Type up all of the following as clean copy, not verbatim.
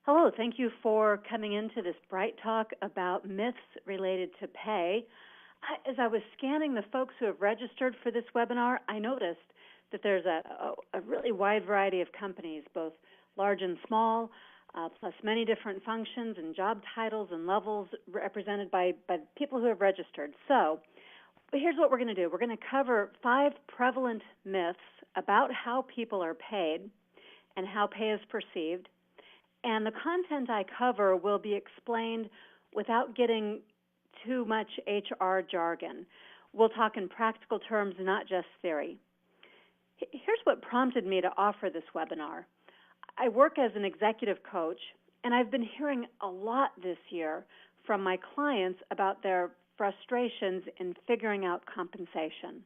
Hello, thank you for coming into this Bright Talk about myths related to pay. As I was scanning the folks who have registered for this webinar, I noticed that there's a really wide variety of companies, both large and small, plus many different functions and job titles and levels represented by people who have registered. So here's what we're going to do. We're going to cover 5 prevalent myths about how people are paid and how pay is perceived. And the content I cover will be explained without getting too much HR jargon. We'll talk in practical terms, not just theory. Here's what prompted me to offer this webinar. I work as an executive coach, and I've been hearing a lot this year from my clients about their frustrations in figuring out compensation.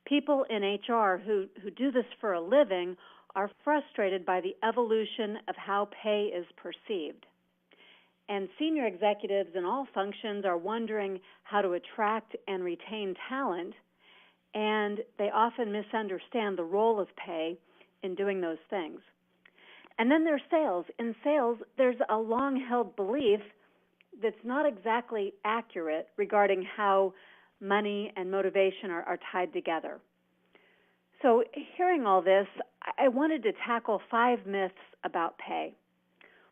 People in HR who do this for a living are frustrated by the evolution of how pay is perceived. And senior executives in all functions are wondering how to attract and retain talent, and they often misunderstand the role of pay in doing those things. And then there's sales. In sales, there's a long-held belief that's not exactly accurate regarding how money and motivation are tied together. So hearing all this, I wanted to tackle 5 myths about pay.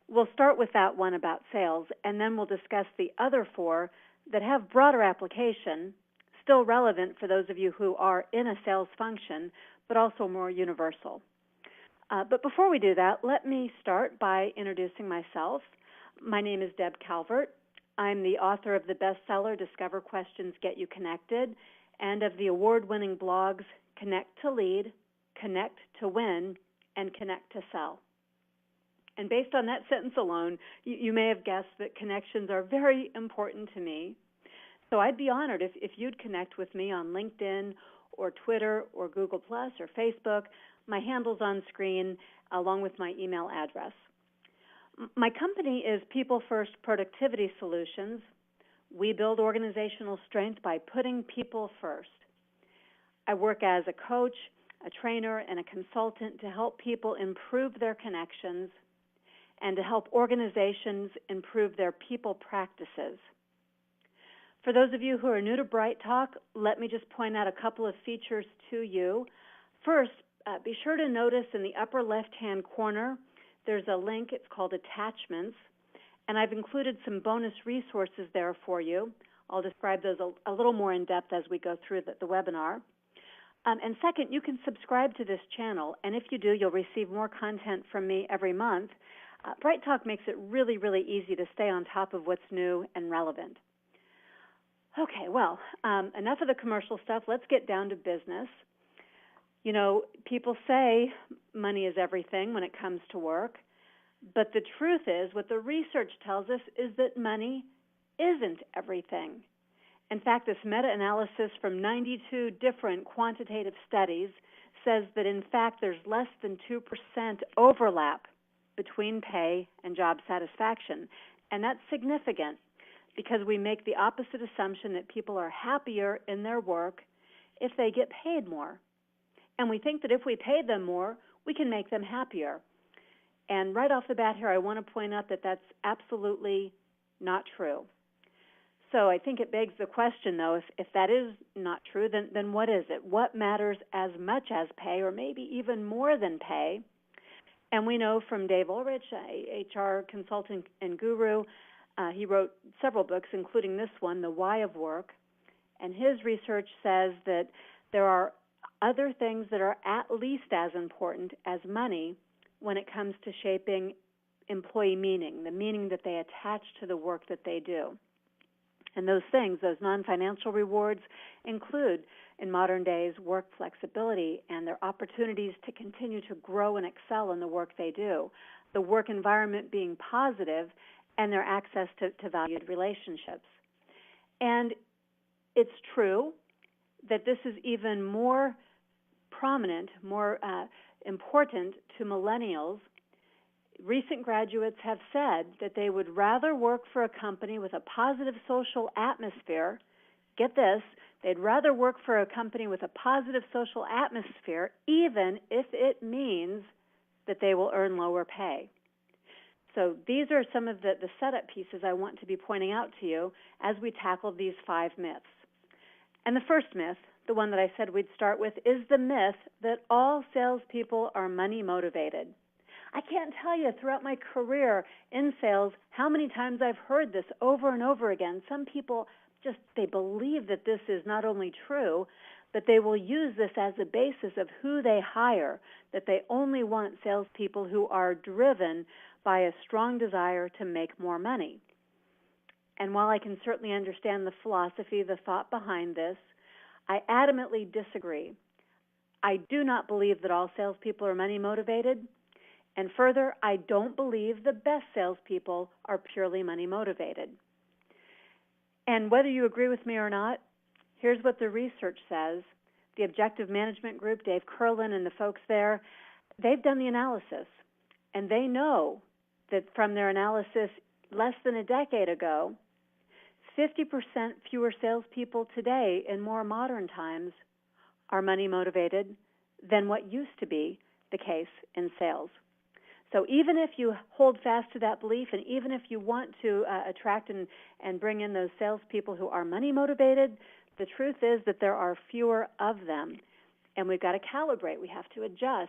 We'll start with that one about sales, and then we'll discuss the other 4 that have broader application, still relevant for those of you who are in a sales function, but also more universal. But before we do that, let me start by introducing myself. My name is Deb Calvert. I'm the author of the bestseller, Discover Questions Get You Connected, and of the award-winning blogs Connect to Lead, Connect to Win, and Connect to Sell. And based on that sentence alone, you may have guessed that connections are very important to me. So I'd be honored if you'd connect with me on LinkedIn or Twitter or Google Plus or Facebook. My handle's on screen along with my email address. My company is People First Productivity Solutions. We build organizational strength by putting people first. I work as a coach, a trainer, and a consultant to help people improve their connections and to help organizations improve their people practices. For those of you who are new to Bright Talk, let me just point out a couple of features to you. First, be sure to notice in the upper left-hand corner, there's a link. It's called Attachments, and I've included some bonus resources there for you. I'll describe those a little more in depth as we go through the webinar. And second, you can subscribe to this channel, and if you do, you'll receive more content from me every month. Bright Talk makes it really, really easy to stay on top of what's new and relevant. Okay, well, enough of the commercial stuff. Let's get down to business. You know, people say money is everything when it comes to work, but the truth is, what the research tells us is that money isn't everything. In fact, this meta-analysis from 92 different quantitative studies says that, in fact, there's less than 2% overlap between pay and job satisfaction. And that's significant because we make the opposite assumption that people are happier in their work if they get paid more. And we think that if we pay them more, we can make them happier. And right off the bat here, I want to point out that that's absolutely not true. So I think it begs the question, though, if that is not true, then what is it? What matters as much as pay, or maybe even more than pay? And we know from Dave Ulrich, a HR consultant and guru, he wrote several books, including this one, The Why of Work. And his research says that there are other things that are at least as important as money when it comes to shaping employee meaning, the meaning that they attach to the work that they do. And those things, those non-financial rewards, include, in modern days, work flexibility and their opportunities to continue to grow and excel in the work they do, the work environment being positive, and their access to valued relationships. And it's true that this is even more prominent, more important to millennials. Recent graduates have said that they would rather work for a company with a positive social atmosphere. Get this, they'd rather work for a company with a positive social atmosphere, even if it means that they will earn lower pay. So these are some of the setup pieces I want to be pointing out to you as we tackle these 5 myths. And the first myth, the one that I said we'd start with, is the myth that all salespeople are money motivated. I can't tell you throughout my career in sales how many times I've heard this over and over again. Some people they believe that this is not only true, but they will use this as a basis of who they hire, that they only want salespeople who are driven by a strong desire to make more money. And while I can certainly understand the philosophy, the thought behind this, I adamantly disagree. I do not believe that all salespeople are money motivated. And further, I don't believe the best salespeople are purely money motivated. And whether you agree with me or not, here's what the research says. The Objective Management Group, Dave Curlin and the folks there, they've done the analysis. And they know that from their analysis less than a decade ago, 50% fewer salespeople today in more modern times are money motivated than what used to be the case in sales. So even if you hold fast to that belief, and even if you want to attract and bring in those salespeople who are money motivated, the truth is that there are fewer of them, and we've got to calibrate. We have to adjust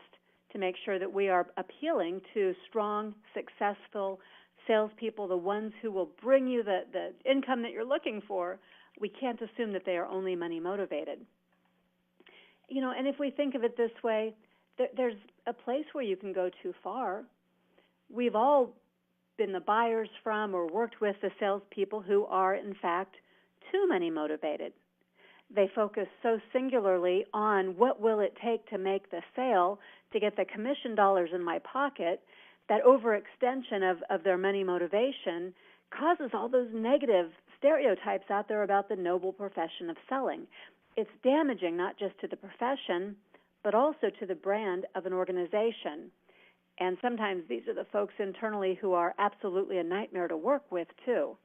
to make sure that we are appealing to strong, successful salespeople, the ones who will bring you the income that you're looking for. We can't assume that they are only money motivated. And if we think of it this way, there's a place where you can go too far. We've all been the buyers from or worked with the salespeople who are, in fact, too money motivated. They focus so singularly on what will it take to make the sale, to get the commission dollars in my pocket, that overextension of their money motivation causes all those negative stereotypes out there about the noble profession of selling. It's damaging not just to the profession, but also to the brand of an organization. And sometimes these are the folks internally who are absolutely a nightmare to work with, too.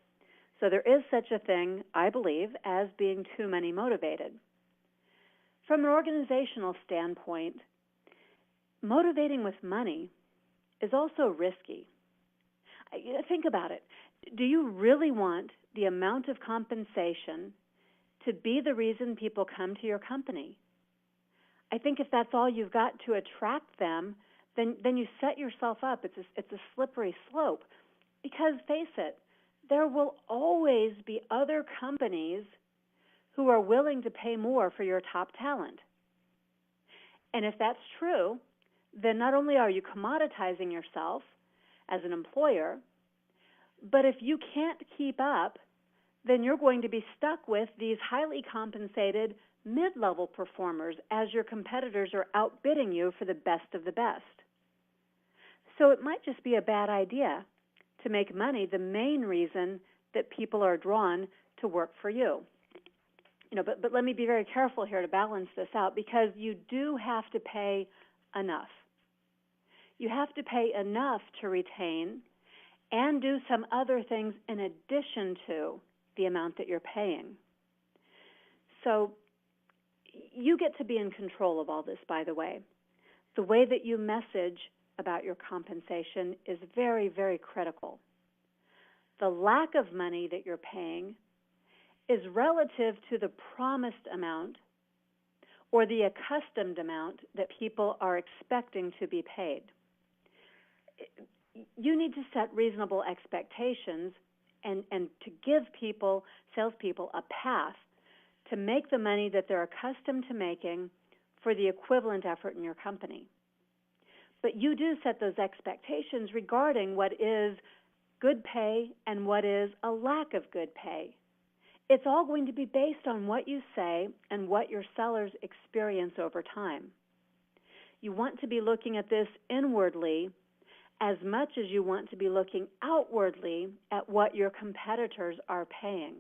So there is such a thing, I believe, as being too money motivated. From an organizational standpoint, motivating with money is also risky. Think about it. Do you really want the amount of compensation to be the reason people come to your company? I think if that's all you've got to attract them, then you set yourself up. It's a slippery slope. Because face it, there will always be other companies who are willing to pay more for your top talent. And if that's true, then not only are you commoditizing yourself as an employer, but if you can't keep up, then you're going to be stuck with these highly compensated mid-level performers as your competitors are outbidding you for the best of the best. So it might just be a bad idea to make money the main reason that people are drawn to work for you. But let me be very careful here to balance this out, because you do have to pay enough. You have to pay enough to retain and do some other things in addition to the amount that you're paying. So you get to be in control of all this, by the way. The way that you message about your compensation is very, very critical. The lack of money that you're paying is relative to the promised amount or the accustomed amount that people are expecting to be paid. You need to set reasonable expectations and to give salespeople, a path to make the money that they're accustomed to making for the equivalent effort in your company. But you do set those expectations regarding what is good pay and what is a lack of good pay. It's all going to be based on what you say and what your sellers experience over time. You want to be looking at this inwardly as much as you want to be looking outwardly at what your competitors are paying.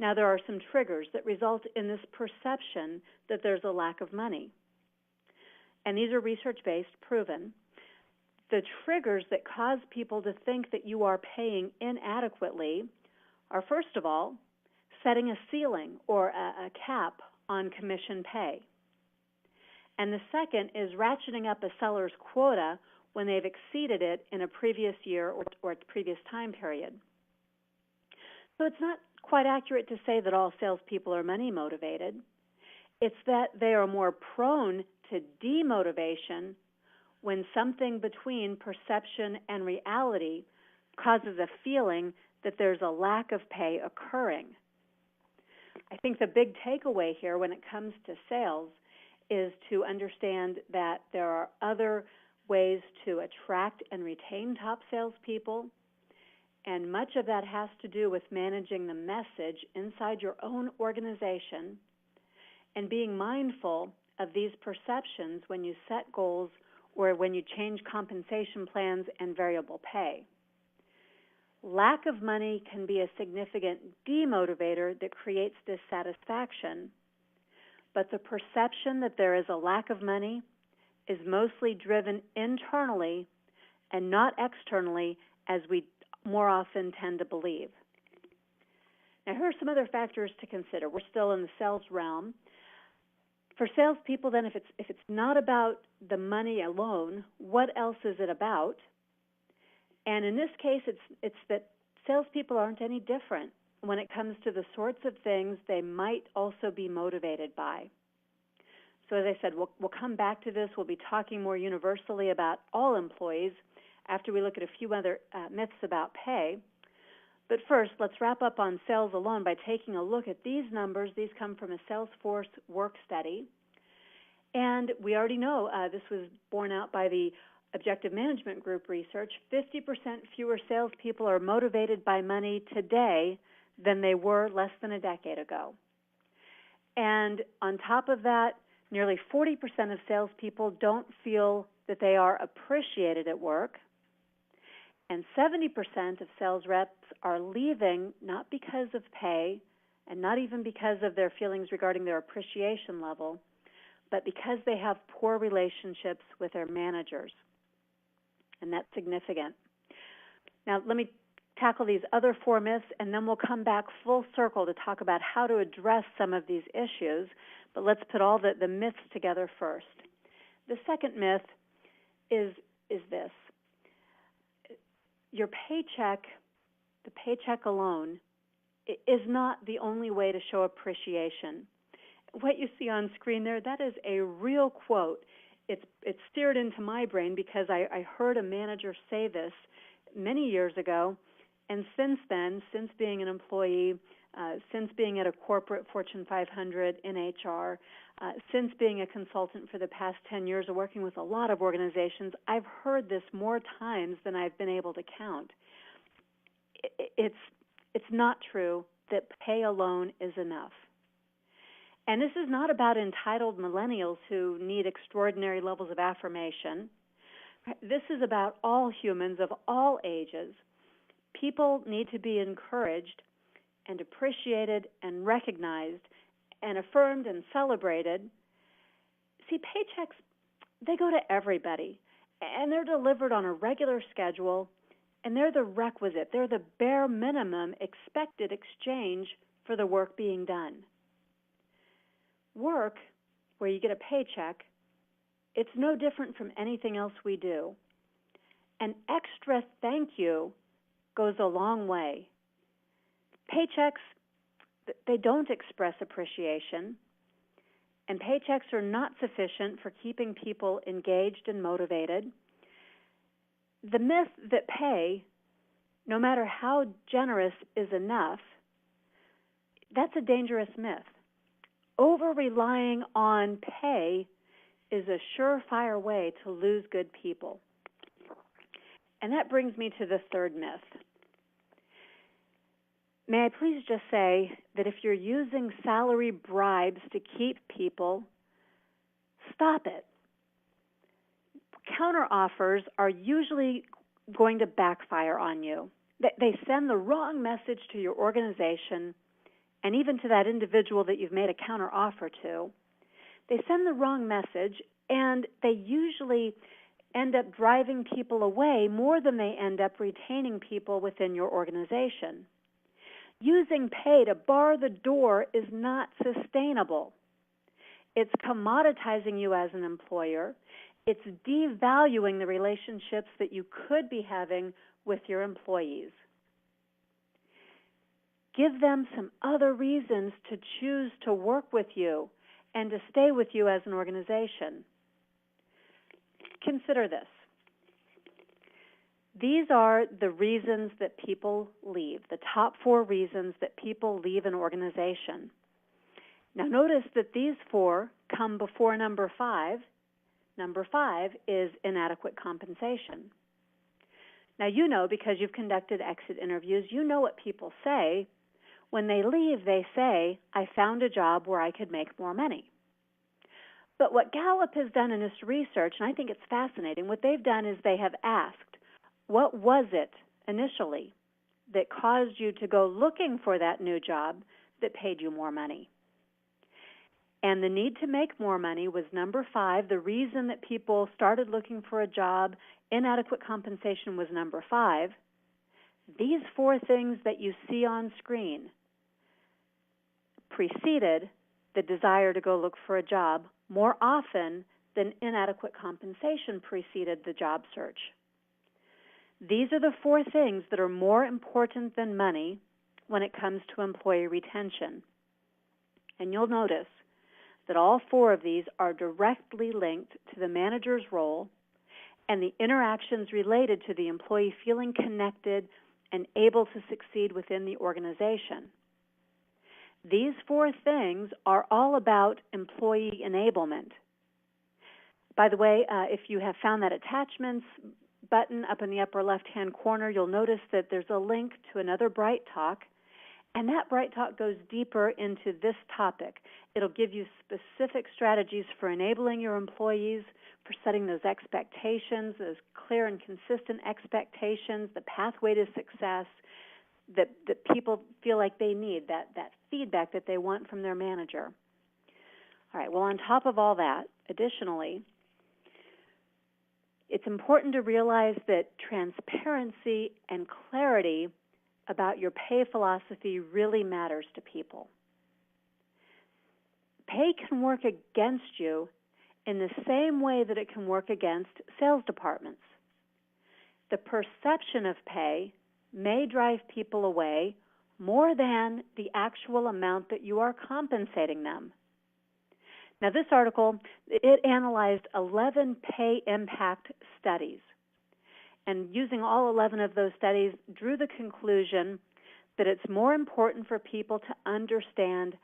Now, there are some triggers that result in this perception that there's a lack of money. And these are research-based, proven. The triggers that cause people to think that you are paying inadequately are, first of all, setting a ceiling or a cap on commission pay. And the second is ratcheting up a seller's quota when they've exceeded it in a previous year or a previous time period. So it's not quite accurate to say that all salespeople are money motivated. It's that they are more prone to demotivation when something between perception and reality causes a feeling that there's a lack of pay occurring. I think the big takeaway here when it comes to sales is to understand that there are other ways to attract and retain top salespeople, and much of that has to do with managing the message inside your own organization and being mindful of these perceptions when you set goals or when you change compensation plans and variable pay. Lack of money can be a significant demotivator that creates dissatisfaction, but the perception that there is a lack of money is mostly driven internally and not externally, as we more often tend to believe. Now, here are some other factors to consider. We're still in the sales realm. For salespeople, then, if it's not about the money alone, what else is it about? And in this case, it's that salespeople aren't any different when it comes to the sorts of things they might also be motivated by. So as I said, we'll come back to this. We'll be talking more universally about all employees after we look at a few other myths about pay. But first, let's wrap up on sales alone by taking a look at these numbers. These come from a Salesforce work study. And we already know this was borne out by the Objective Management Group research. 50% fewer salespeople are motivated by money today than they were less than a decade ago. And on top of that, nearly 40% of salespeople don't feel that they are appreciated at work. And 70% of sales reps are leaving not because of pay and not even because of their feelings regarding their appreciation level, but because they have poor relationships with their managers. And that's significant. Now, let me tackle these other four myths, and then we'll come back full circle to talk about how to address some of these issues. But let's put all the myths together first. The second myth is this. Your paycheck, the paycheck alone, is not the only way to show appreciation. What you see on screen there, that is a real quote. It's steered into my brain because I heard a manager say this many years ago, and since then, since being an employee, since being at a corporate Fortune 500 in HR, since being a consultant for the past 10 years of working with a lot of organizations, I've heard this more times than I've been able to count. It's not true that pay alone is enough. And this is not about entitled millennials who need extraordinary levels of affirmation. This is about all humans of all ages. People need to be encouraged and appreciated and recognized and affirmed and celebrated. See, paychecks, they go to everybody, and they're delivered on a regular schedule, and they're the requisite, they're the bare minimum expected exchange for the work being done. Work, where you get a paycheck, it's no different from anything else we do. An extra thank you goes a long way. Paychecks, they don't express appreciation, and paychecks are not sufficient for keeping people engaged and motivated. The myth that pay, no matter how generous, is enough, that's a dangerous myth. Over-relying on pay is a surefire way to lose good people. And that brings me to the third myth. May I please just say that if you're using salary bribes to keep people, stop it. Counteroffers are usually going to backfire on you. They send the wrong message to your organization and even to that individual that you've made a counteroffer to. They send the wrong message, and they usually end up driving people away more than they end up retaining people within your organization. Using pay to bar the door is not sustainable. It's commoditizing you as an employer, It's devaluing the relationships that you could be having with your employees. Give them some other reasons to choose to work with you and to stay with you as an organization. Consider this. These are the reasons that people leave, the top 4 reasons that people leave an organization. Now notice that these 4 come before number 5. Number 5 is inadequate compensation. Now you know, because you've conducted exit interviews, you know what people say. When they leave, they say, I found a job where I could make more money. But what Gallup has done in this research, and I think it's fascinating, what they've done is they have asked, what was it initially that caused you to go looking for that new job that paid you more money? And the need to make more money was number 5. The reason that people started looking for a job, inadequate compensation, was number 5. These 4 things that you see on screen preceded the desire to go look for a job more often than inadequate compensation preceded the job search. These are the 4 things that are more important than money when it comes to employee retention. And you'll notice that all 4 of these are directly linked to the manager's role and the interactions related to the employee feeling connected and able to succeed within the organization. These 4 things are all about employee enablement. By the way, if you have found that attachments button up in the upper left-hand corner, you'll notice that there's a link to another Bright Talk, and that Bright Talk goes deeper into this topic. It'll give you specific strategies for enabling your employees, for setting those expectations, those clear and consistent expectations, the pathway to success that people feel like they need, that feedback that they want from their manager. All right, well, on top of all that, additionally, it's important to realize that transparency and clarity about your pay philosophy really matters to people. Pay can work against you in the same way that it can work against sales departments. The perception of pay may drive people away more than the actual amount that you are compensating them. Now, this article, it analyzed 11 pay impact studies, and using all 11 of those studies, drew the conclusion that it's more important for people to understand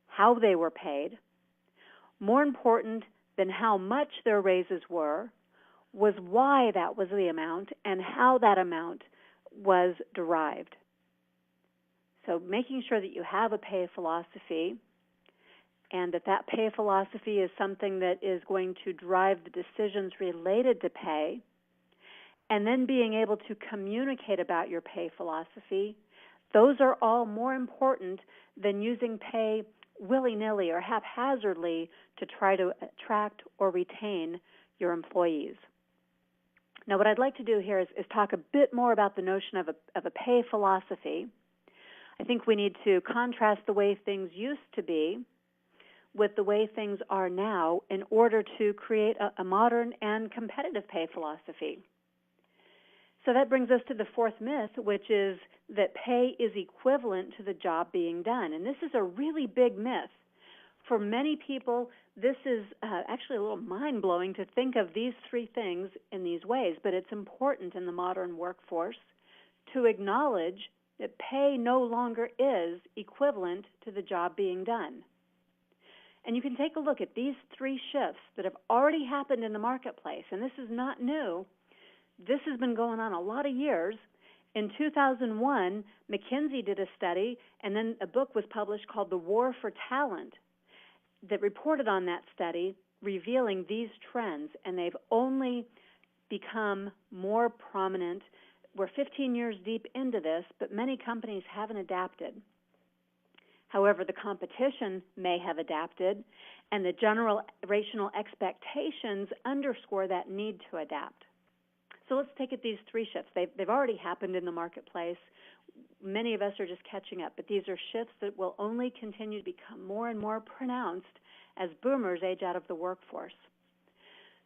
how they were paid. More important than how much their raises were was why that was the amount and how that amount was derived. So making sure that you have a pay philosophy and that pay philosophy is something that is going to drive the decisions related to pay, and then being able to communicate about your pay philosophy, those are all more important than using pay willy-nilly or haphazardly to try to attract or retain your employees. Now, what I'd like to do here is talk a bit more about the notion of a pay philosophy. I think we need to contrast the way things used to be with the way things are now in order to create a modern and competitive pay philosophy. So that brings us to the 4th myth, which is that pay is equivalent to the job being done. And this is a really big myth. For many people, this is actually a little mind-blowing to think of these 3 things in these ways, but it's important in the modern workforce to acknowledge that pay no longer is equivalent to the job being done. And you can take a look at these 3 shifts that have already happened in the marketplace, and this is not new. This has been going on a lot of years. In 2001, McKinsey did a study, and then a book was published called The War for Talent that reported on that study, revealing these trends, and they've only become more prominent. We're 15 years deep into this, but many companies haven't adapted. However, the competition may have adapted, and the generational expectations underscore that need to adapt. So let's take it these 3 shifts. They've already happened in the marketplace. Many of us are just catching up, but these are shifts that will only continue to become more and more pronounced as boomers age out of the workforce.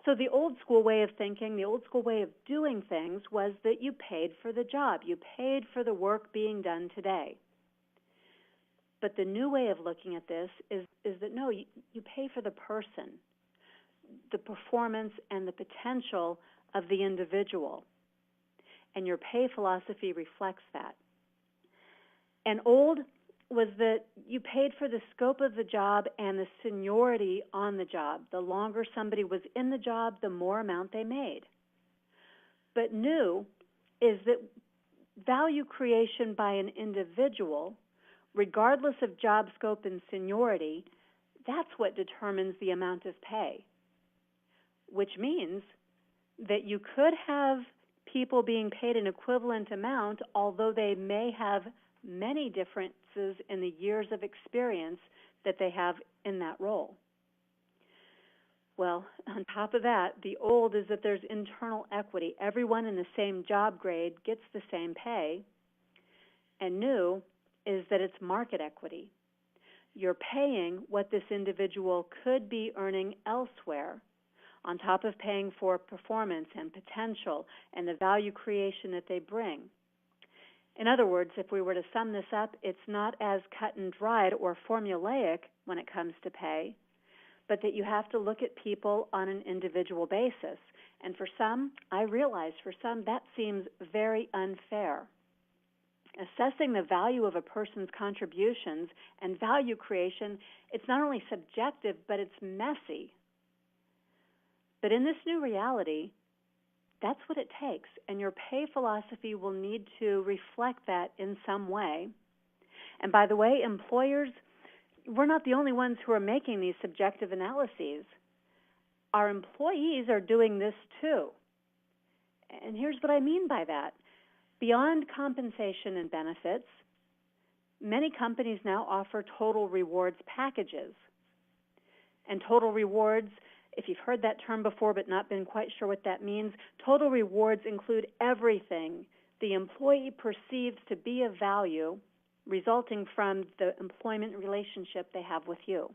So the old school way of thinking, the old school way of doing things was that you paid for the job. You paid for the work being done today. But the new way of looking at this is that no, you pay for the person, the performance and the potential of the individual. And your pay philosophy reflects that. And old was that you paid for the scope of the job and the seniority on the job. The longer somebody was in the job, the more amount they made. But new is that value creation by an individual, regardless of job scope and seniority, that's what determines the amount of pay, which means that you could have people being paid an equivalent amount, although they may have many differences in the years of experience that they have in that role. Well, on top of that, the old is that there's internal equity. Everyone in the same job grade gets the same pay. And new is that it's market equity. You're paying what this individual could be earning elsewhere, on top of paying for performance and potential and the value creation that they bring. In other words, if we were to sum this up, it's not as cut and dried or formulaic when it comes to pay, but that you have to look at people on an individual basis. And for some, I realize for some that seems very unfair. Assessing the value of a person's contributions and value creation, it's not only subjective, but it's messy. But in this new reality, that's what it takes, and your pay philosophy will need to reflect that in some way. And by the way, employers, we're not the only ones who are making these subjective analyses. Our employees are doing this too. And here's what I mean by that. Beyond compensation and benefits, many companies now offer total rewards packages. And total rewards, if you've heard that term before but not been quite sure what that means, total rewards include everything the employee perceives to be of value resulting from the employment relationship they have with you.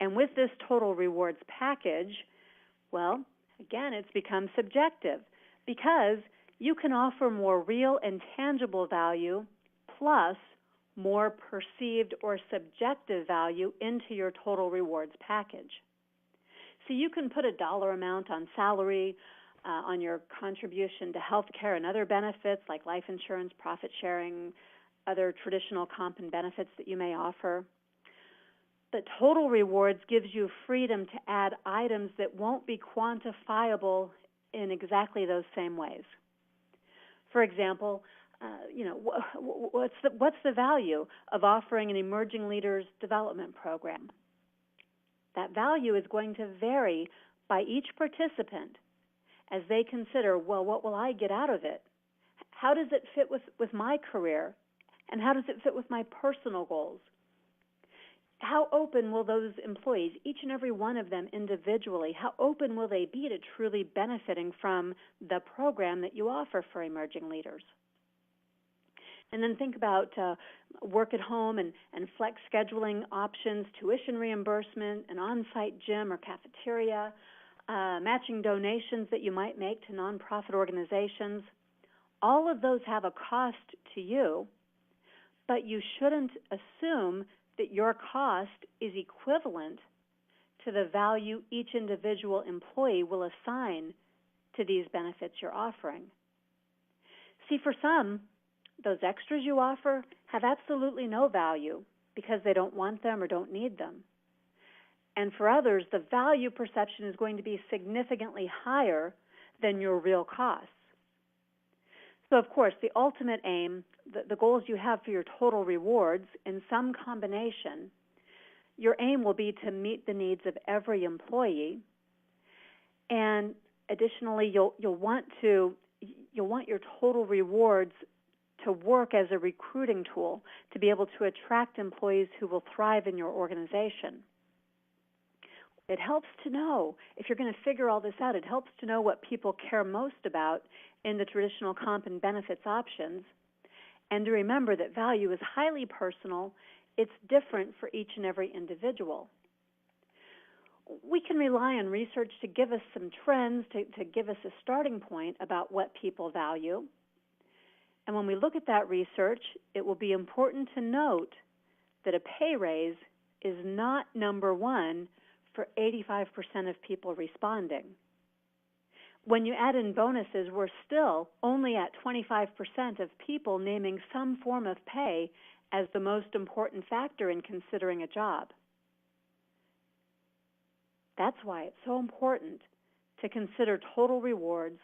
And with this total rewards package, well, again, it's become subjective because you can offer more real and tangible value plus more perceived or subjective value into your total rewards package. So you can put a dollar amount on salary, on your contribution to health care and other benefits like life insurance, profit sharing, other traditional comp and benefits that you may offer. But total rewards gives you freedom to add items that won't be quantifiable in exactly those same ways. For example, what's the value of offering an emerging leaders development program? That value is going to vary by each participant as they consider, well, what will I get out of it? How does it fit with my career? And how does it fit with my personal goals? How open will those employees, each and every one of them individually, how open will they be to truly benefiting from the program that you offer for emerging leaders? And then think about work at home and flex scheduling options, tuition reimbursement, an on-site gym or cafeteria, matching donations that you might make to nonprofit organizations. All of those have a cost to you, but you shouldn't assume that your cost is equivalent to the value each individual employee will assign to these benefits you're offering. See, for some, those extras you offer have absolutely no value because they don't want them or don't need them. And for others, the value perception is going to be significantly higher than your real costs. So, of course, the ultimate aim, the goals you have for your total rewards, in some combination, your aim will be to meet the needs of every employee. And additionally, you'll want your total rewards to work as a recruiting tool to be able to attract employees who will thrive in your organization. It helps to know, if you're going to figure all this out, it helps to know what people care most about in the traditional comp and benefits options, and to remember that value is highly personal. It's different for each and every individual. we can rely on research to give us some trends, to give us a starting point about what people value. And when we look at that research, it will be important to note that a pay raise is not number one for 85% of people responding. When you add in bonuses, we're still only at 25% of people naming some form of pay as the most important factor in considering a job. That's why it's so important to consider total rewards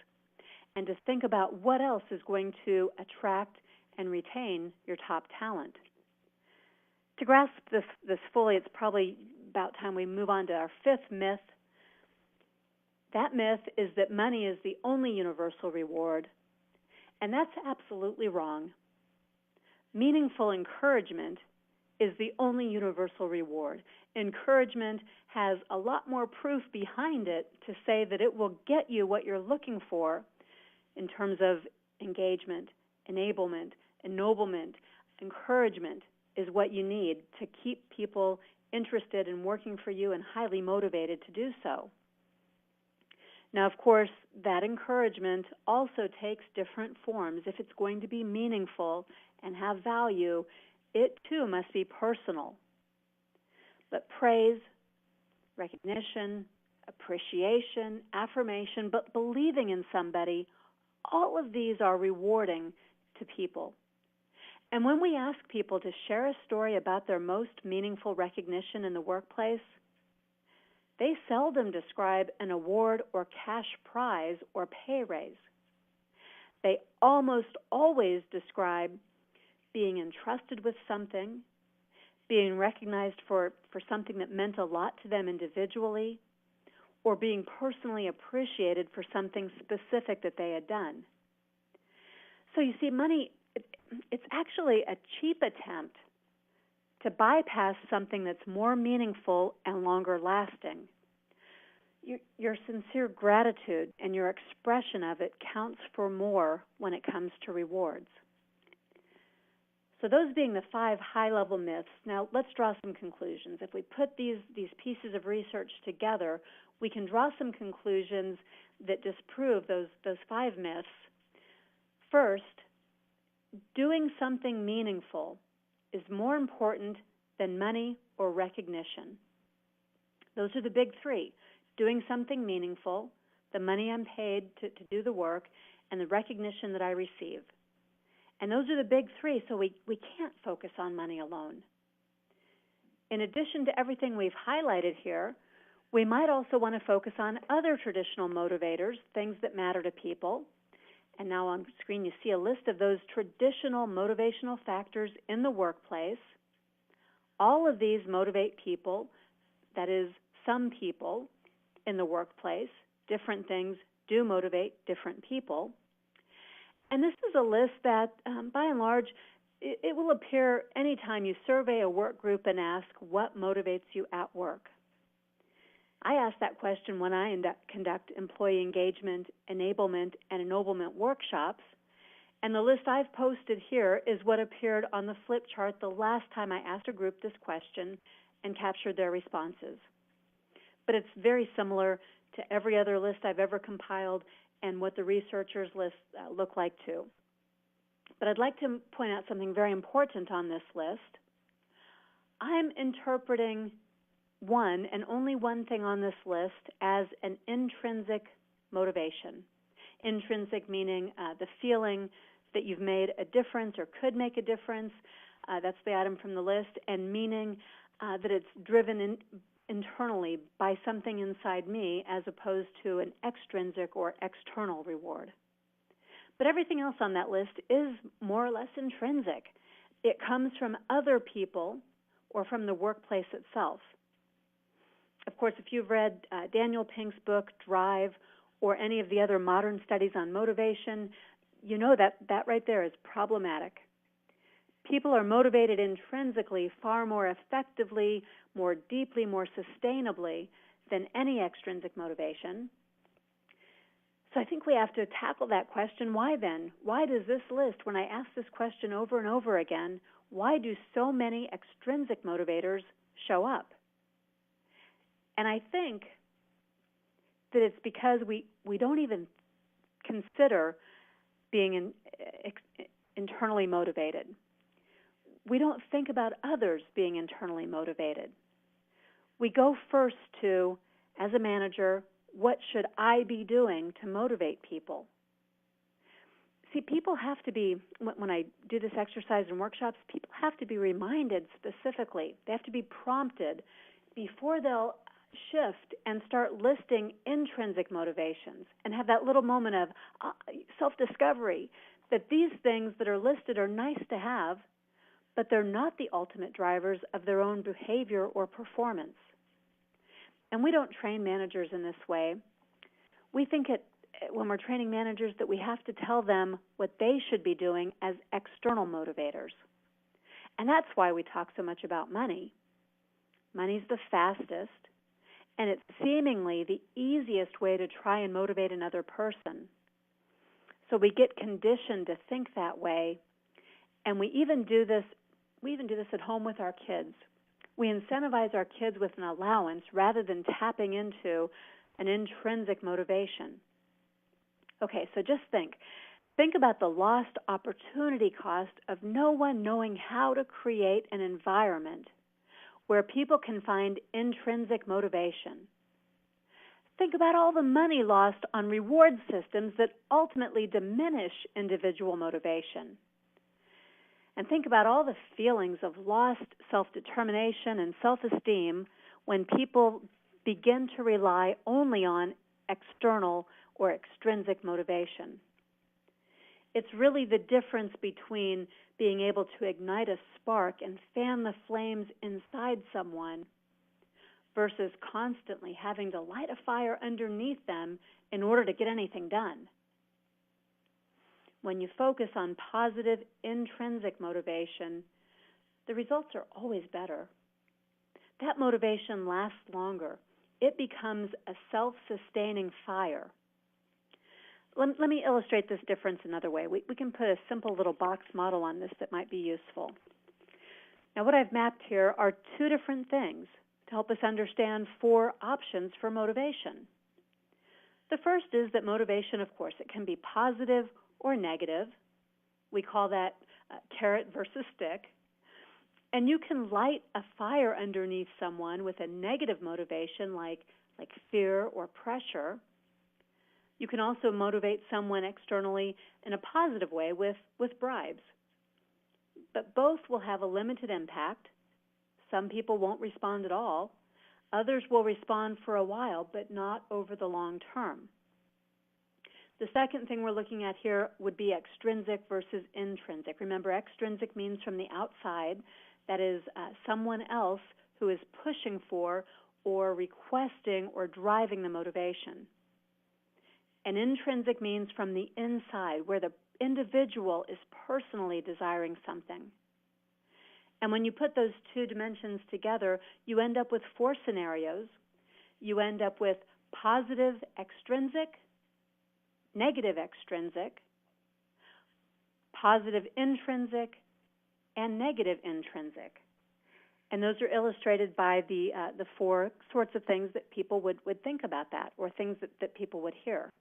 and to think about what else is going to attract and retain your top talent. To grasp this fully, it's probably about time we move on to our fifth myth. That myth is that money is the only universal reward, and that's absolutely wrong. Meaningful encouragement is the only universal reward. Encouragement has a lot more proof behind it to say that it will get you what you're looking for in terms of engagement, enablement, ennoblement. Encouragement is what you need to keep people interested in working for you and highly motivated to do so. Now, of course, that encouragement also takes different forms. If it's going to be meaningful and have value, it too must be personal. But praise, recognition, appreciation, affirmation, but believing in somebody, all of these are rewarding to people. And when we ask people to share a story about their most meaningful recognition in the workplace, they seldom describe an award or cash prize or pay raise. They almost always describe being entrusted with something, being recognized for something that meant a lot to them individually, or being personally appreciated for something specific that they had done. So you see, money, it's actually a cheap attempt to bypass something that's more meaningful and longer lasting. Your sincere gratitude and your expression of it counts for more when it comes to rewards. So those being the 5 high-level myths, now let's draw some conclusions. If we put these pieces of research together, we can draw some conclusions that disprove those 5 myths. First, doing something meaningful is more important than money or recognition. Those are the big 3. Doing something meaningful, the money I'm paid to do the work, and the recognition that I receive. And those are the big 3, so we can't focus on money alone. In addition to everything we've highlighted here, we might also want to focus on other traditional motivators, things that matter to people. And now on screen you see a list of those traditional motivational factors in the workplace. All of these motivate people, that is, some people in the workplace. Different things do motivate different people. And this is a list that, by and large, it will appear anytime you survey a work group and ask what motivates you at work. I ask that question when I conduct employee engagement, enablement, and ennoblement workshops, and the list I've posted here is what appeared on the flip chart the last time I asked a group this question and captured their responses. But it's very similar to every other list I've ever compiled and what the researchers' lists look like too. But I'd like to point out something very important on this list. I'm interpreting one and only one thing on this list as an intrinsic motivation. Intrinsic meaning the feeling that you've made a difference or could make a difference. That's the item from the list. And meaning that it's driven internally by something inside me as opposed to an extrinsic or external reward. But everything else on that list is more or less intrinsic. It comes from other people or from the workplace itself. Of course, if you've read Daniel Pink's book, Drive, or any of the other modern studies on motivation, you know that right there is problematic. People are motivated intrinsically far more effectively, more deeply, more sustainably than any extrinsic motivation. So I think we have to tackle that question, why then? Why does this list, when I ask this question over and over again, why do so many extrinsic motivators show up? And I think that it's because we don't even consider being internally motivated. We don't think about others being internally motivated. We go first to, as a manager, what should I be doing to motivate people? See, people have to be, when I do this exercise in workshops, people have to be reminded specifically. They have to be prompted before they'll shift and start listing intrinsic motivations and have that little moment of self-discovery that these things that are listed are nice to have, but they're not the ultimate drivers of their own behavior or performance. And we don't train managers in this way. We think when we're training managers that we have to tell them what they should be doing as external motivators. And that's why we talk so much about money. Money's the fastest, and it's seemingly the easiest way to try and motivate another person. So we get conditioned to think that way, and we even do this at home with our kids. We incentivize our kids with an allowance rather than tapping into an intrinsic motivation. Okay, so just think about the lost opportunity cost of no one knowing how to create an environment where people can find intrinsic motivation. Think about all the money lost on reward systems that ultimately diminish individual motivation. And think about all the feelings of lost self-determination and self-esteem when people begin to rely only on external or extrinsic motivation. It's really the difference between being able to ignite a spark and fan the flames inside someone versus constantly having to light a fire underneath them in order to get anything done. When you focus on positive intrinsic motivation, the results are always better. That motivation lasts longer. It becomes a self-sustaining fire. Let me illustrate this difference another way. We can put a simple little box model on this that might be useful. Now, what I've mapped here are two different things to help us understand four options for motivation. The first is that motivation, of course, it can be positive or negative. We call that carrot versus stick. And you can light a fire underneath someone with a negative motivation like fear or pressure. You can also motivate someone externally in a positive way with bribes. But both will have a limited impact. Some people won't respond at all. Others will respond for a while, but not over the long term. The second thing we're looking at here would be extrinsic versus intrinsic. Remember, extrinsic means from the outside. That is someone else who is pushing for or requesting or driving the motivation. And intrinsic means from the inside, where the individual is personally desiring something. And when you put those two dimensions together, you end up with four scenarios. You end up with positive extrinsic, negative extrinsic, positive intrinsic, and negative intrinsic. And those are illustrated by the four sorts of things that people would think about that, or things that people would hear.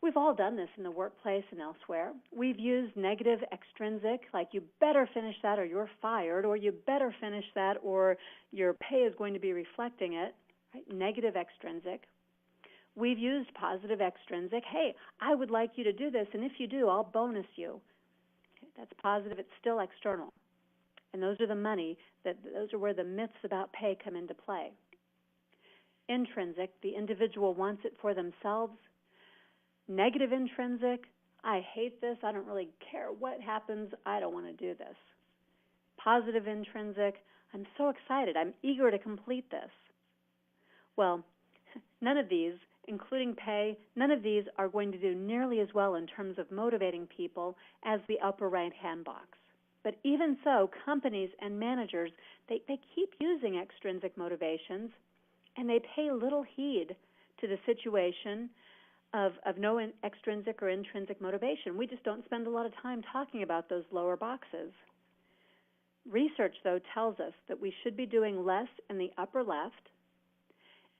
We've all done this in the workplace and elsewhere. We've used negative extrinsic, like you better finish that or you're fired, or you better finish that or your pay is going to be reflecting it, right? Negative extrinsic. We've used positive extrinsic. Hey, I would like you to do this, and if you do, I'll bonus you. Okay, that's positive. It's still external. And those are the money, those are where the myths about pay come into play. Intrinsic, the individual wants it for themselves. Negative intrinsic, I hate this, I don't really care what happens, I don't want to do this. Positive intrinsic, I'm so excited, I'm eager to complete this. Well, none of these, including pay, none of these are going to do nearly as well in terms of motivating people as the upper right-hand box. But even so, companies and managers, they keep using extrinsic motivations, and they pay little heed to the situation of no extrinsic or intrinsic motivation. We just don't spend a lot of time talking about those lower boxes. Research, though, tells us that we should be doing less in the upper left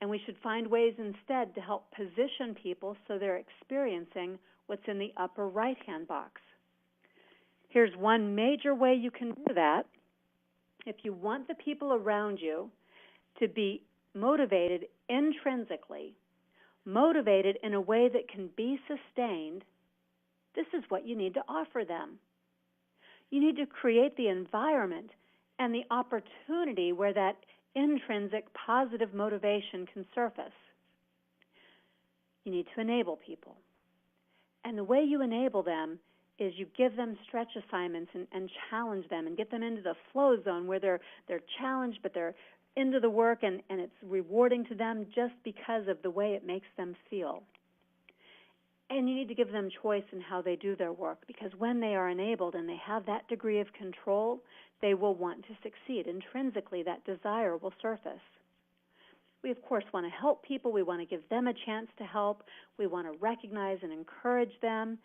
And we should find ways instead to help position people so they're experiencing what's in the upper right-hand box. Here's one major way you can do that. If you want the people around you to be motivated intrinsically, motivated in a way that can be sustained, this is what you need to offer them. You need to create the environment and the opportunity where that intrinsic positive motivation can surface. You need to enable people. And the way you enable them is you give them stretch assignments and challenge them and get them into the flow zone where they're challenged but they're into the work and it's rewarding to them just because of the way it makes them feel. And you need to give them choice in how they do their work, because when they are enabled and they have that degree of control, they will want to succeed. Intrinsically, that desire will surface. We, of course, want to help people. We want to give them a chance to help. We want to recognize and encourage them.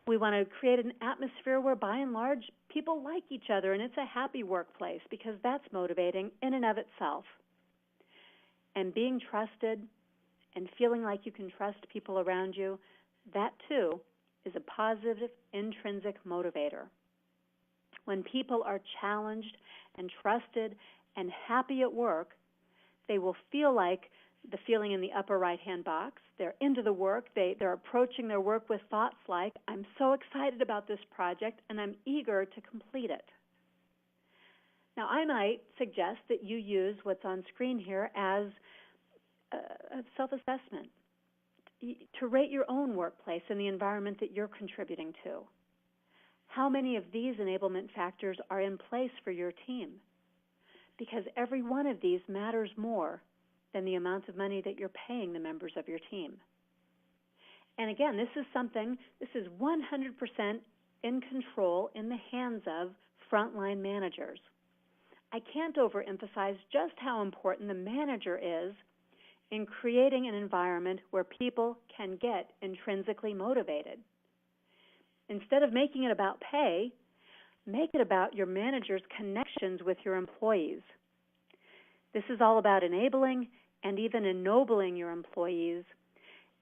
We want to create an atmosphere where, by and large, people like each other, and it's a happy workplace, because that's motivating in and of itself. And being trusted and feeling like you can trust people around you, that, too, is a positive, intrinsic motivator. When people are challenged and trusted and happy at work, they will feel like the feeling in the upper right-hand box. They're into the work. They're approaching their work with thoughts like, I'm so excited about this project, and I'm eager to complete it. Now, I might suggest that you use what's on screen here as a self-assessment to rate your own workplace and the environment that you're contributing to. How many of these enablement factors are in place for your team? Because every one of these matters more than the amount of money that you're paying the members of your team. And again, this is 100% in control, in the hands of frontline managers. I can't overemphasize just how important the manager is in creating an environment where people can get intrinsically motivated. Instead of making it about pay, make it about your manager's connections with your employees. This is all about enabling and even ennobling your employees.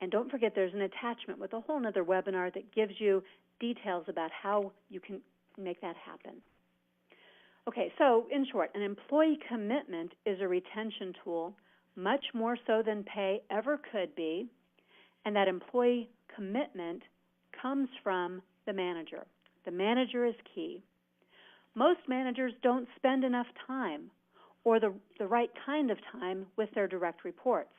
And don't forget, there's an attachment with a whole other webinar that gives you details about how you can make that happen. Okay, so in short, an employee commitment is a retention tool, much more so than pay ever could be, and that employee commitment comes from the manager. The manager is key. Most managers don't spend enough time or the right kind of time with their direct reports.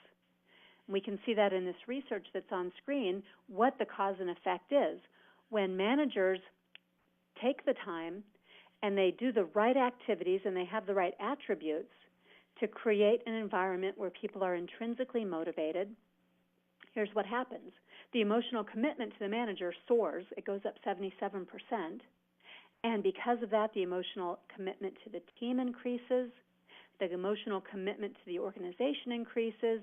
We can see that in this research that's on screen, what the cause and effect is. When managers take the time and they do the right activities and they have the right attributes to create an environment where people are intrinsically motivated, here's what happens. The emotional commitment to the manager soars. It goes up 77%. And because of that, the emotional commitment to the team increases, the emotional commitment to the organization increases,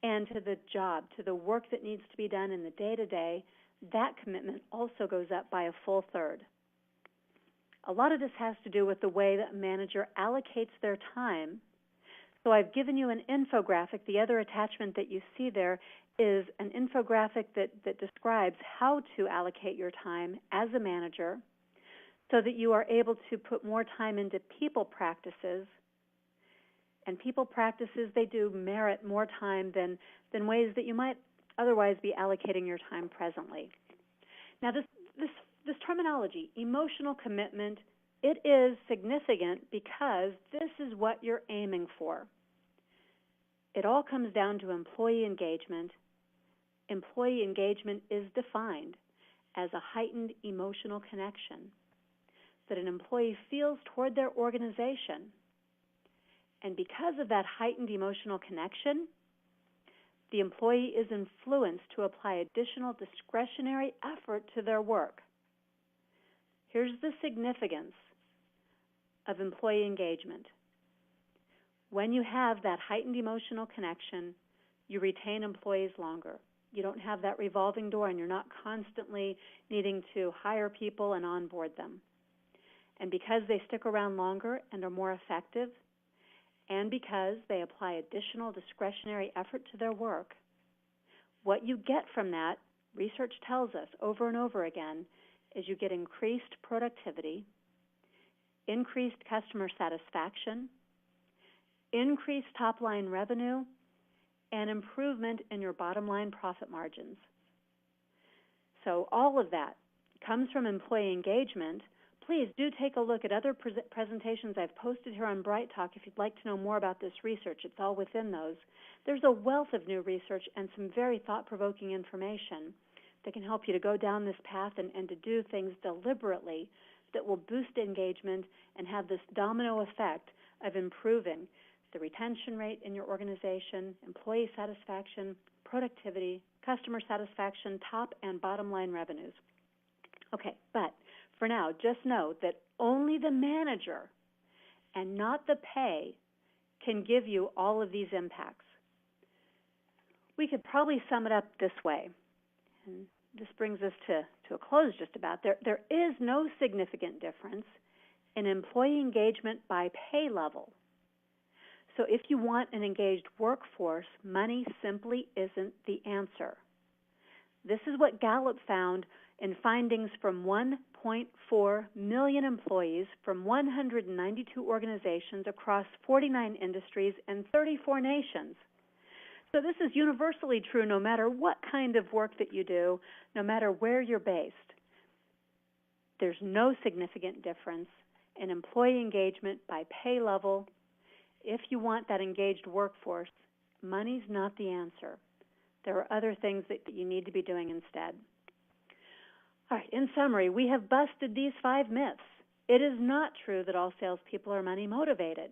and to the job, to the work that needs to be done in the day-to-day, that commitment also goes up by a full third. A lot of this has to do with the way that a manager allocates their time. So I've given you an infographic. The other attachment that you see there is an infographic that describes how to allocate your time as a manager so that you are able to put more time into people practices. And people practices, they do merit more time than ways that you might otherwise be allocating your time presently. Now, this terminology, emotional commitment, it is significant because this is what you're aiming for. It all comes down to employee engagement. Employee engagement is defined as a heightened emotional connection that an employee feels toward their organization. And because of that heightened emotional connection, the employee is influenced to apply additional discretionary effort to their work. Here's the significance of employee engagement. When you have that heightened emotional connection, you retain employees longer. You don't have that revolving door, and you're not constantly needing to hire people and onboard them. And because they stick around longer and are more effective, and because they apply additional discretionary effort to their work. What you get from that, research tells us over and over again, is you get increased productivity, increased customer satisfaction, increased top-line revenue, and improvement in your bottom-line profit margins. So all of that comes from employee engagement. Please do take a look at other presentations I've posted here on Bright Talk if you'd like to know more about this research. It's all within those. There's a wealth of new research and some very thought-provoking information that can help you to go down this path and to do things deliberately that will boost engagement and have this domino effect of improving the retention rate in your organization, employee satisfaction, productivity, customer satisfaction, top and bottom line revenues. Okay, but for now, just know that only the manager and not the pay can give you all of these impacts. We could probably sum it up this way, and this brings us to a close just about. There is no significant difference in employee engagement by pay level. So if you want an engaged workforce, money simply isn't the answer. This is what Gallup found in findings from 1.4 million employees from 192 organizations across 49 industries and 34 nations. So this is universally true no matter what kind of work that you do, no matter where you're based. There's no significant difference in employee engagement by pay level. If you want that engaged workforce, money's not the answer. There are other things that you need to be doing instead. All right, in summary, we have busted these 5 myths. It is not true that all salespeople are money motivated.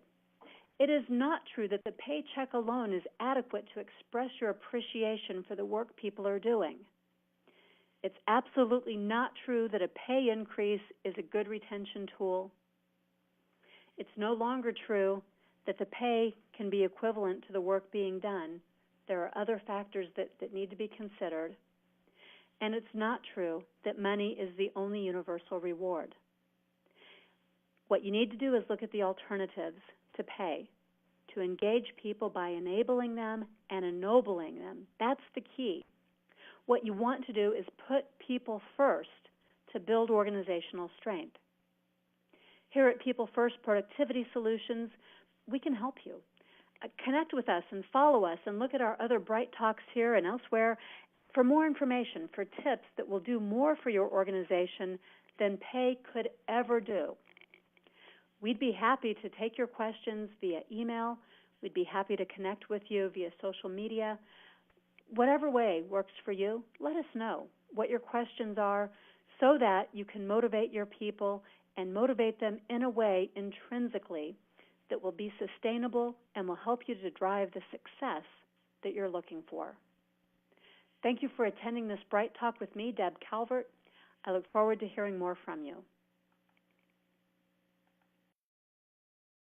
It is not true that the paycheck alone is adequate to express your appreciation for the work people are doing. It's absolutely not true that a pay increase is a good retention tool. It's no longer true that the pay can be equivalent to the work being done. There are other factors that need to be considered. And it's not true that money is the only universal reward. What you need to do is look at the alternatives to pay, to engage people by enabling them and ennobling them. That's the key. What you want to do is put people first to build organizational strength. Here at People First Productivity Solutions, we can help you. Connect with us and follow us and look at our other Bright Talks here and elsewhere for more information, for tips that will do more for your organization than pay could ever do. We'd be happy to take your questions via email. We'd be happy to connect with you via social media. Whatever way works for you, let us know what your questions are so that you can motivate your people and motivate them in a way intrinsically that will be sustainable and will help you to drive the success that you're looking for. Thank you for attending this Bright Talk with me, Deb Calvert. I look forward to hearing more from you.